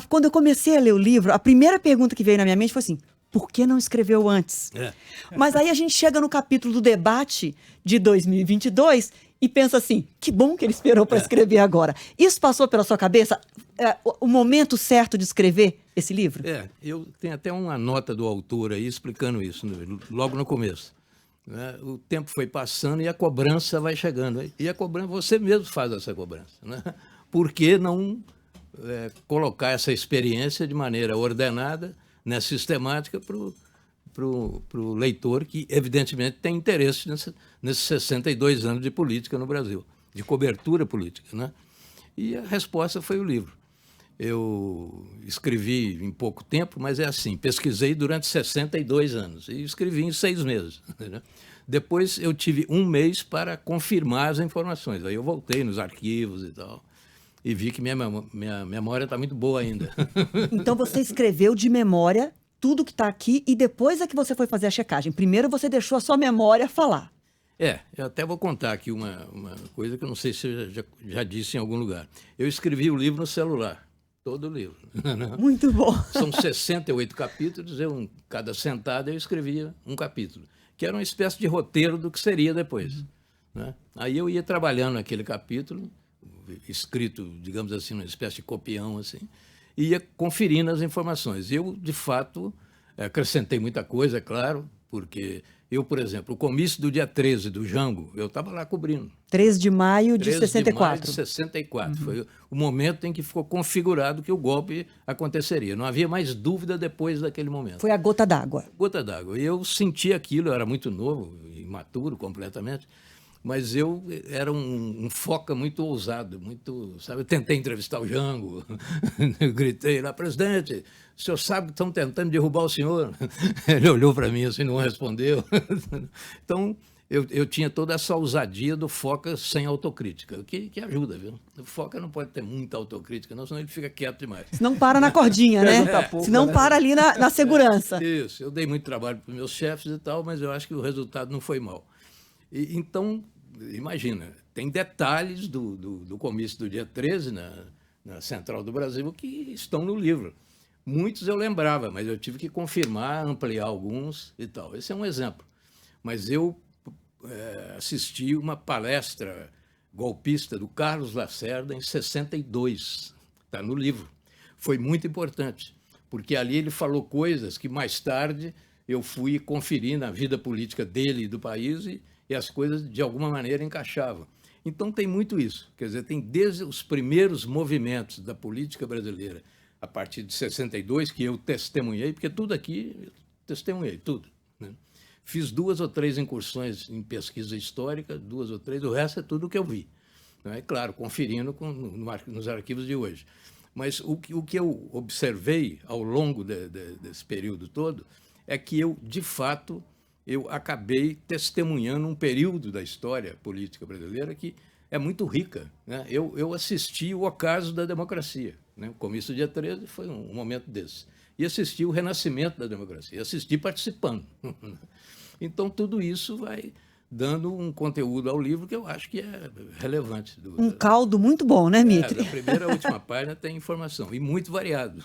quando eu comecei a ler o livro, a primeira pergunta que veio na minha mente foi assim: por que não escreveu antes? Mas aí a gente chega no capítulo do debate de 2022 e pensa assim: que bom que ele esperou para escrever agora. Isso passou pela sua cabeça? O momento certo de escrever esse livro? Eu tenho até uma nota do autor aí explicando isso, logo no começo. Né? O tempo foi passando e a cobrança vai chegando. E a cobrança, você mesmo faz essa cobrança. Né? Por que não colocar essa experiência de maneira ordenada, né, sistemática, para o leitor que, evidentemente, tem interesse nesses 62 anos de política no Brasil, de cobertura política. Né? E a resposta foi o livro. Eu escrevi em pouco tempo, mas é assim, pesquisei durante 62 anos e escrevi em 6 meses. Né? Depois eu tive 1 mês para confirmar as informações. Aí eu voltei nos arquivos e tal, e vi que minha memória está muito boa ainda. Então você escreveu de memória tudo que está aqui e depois é que você foi fazer a checagem. Primeiro você deixou a sua memória falar. Eu até vou contar aqui uma coisa que eu não sei se eu já disse em algum lugar. Eu escrevi o livro no celular. Todo o livro. Muito bom. São 68 capítulos, cada sentada eu escrevia um capítulo, que era uma espécie de roteiro do que seria depois. Né? Aí eu ia trabalhando naquele capítulo, escrito, digamos assim, uma espécie de copião, assim, e ia conferindo as informações. Eu, de fato, acrescentei muita coisa, é claro, porque eu, por exemplo, o comício do dia 13 do Jango, eu estava lá cobrindo. 13 de maio de 13 64. de maio de 64. Foi o momento em que ficou configurado que o golpe aconteceria. Não havia mais dúvida depois daquele momento. Foi a gota d'água. Gota d'água. E eu senti aquilo, eu era muito novo, imaturo completamente, mas eu era um foca muito ousado, muito, sabe? Eu tentei entrevistar o Jango, eu gritei lá: presidente, o senhor sabe que estão tentando derrubar o senhor? Ele olhou para mim assim, não respondeu. Então, eu tinha toda essa ousadia do foca sem autocrítica, que ajuda, viu? O foca não pode ter muita autocrítica, não, senão ele fica quieto demais. Senão para na cordinha, né? Senão para ali na segurança. Isso, eu dei muito trabalho para os meus chefes e tal, mas eu acho que o resultado não foi mau. Então, imagina, tem detalhes do comício do dia 13 na Central do Brasil que estão no livro. Muitos eu lembrava, mas eu tive que confirmar, ampliar alguns e tal. Esse é um exemplo. Mas eu assisti uma palestra golpista do Carlos Lacerda em 62, está no livro. Foi muito importante, porque ali ele falou coisas que mais tarde eu fui conferir na vida política dele e do país e as coisas de alguma maneira encaixavam. Então tem muito isso, quer dizer, tem desde os primeiros movimentos da política brasileira, a partir de 62, que eu testemunhei, porque tudo aqui eu testemunhei, tudo. Né? Fiz 2 ou 3 incursões em pesquisa histórica, 2 ou 3, o resto é tudo que eu vi. Né? Claro, conferindo nos arquivos de hoje. Mas o que eu observei ao longo desse período todo é que eu, de fato, eu acabei testemunhando um período da história política brasileira que é muito rica. Né? Eu assisti o ocaso da democracia. Né? O comício do dia 13 foi um momento desse. E assisti o renascimento da democracia, assisti participando. Então, tudo isso vai dando um conteúdo ao livro que eu acho que é relevante. Um caldo muito bom, né, Mitre? Da primeira à última página tem informação, e muito variado.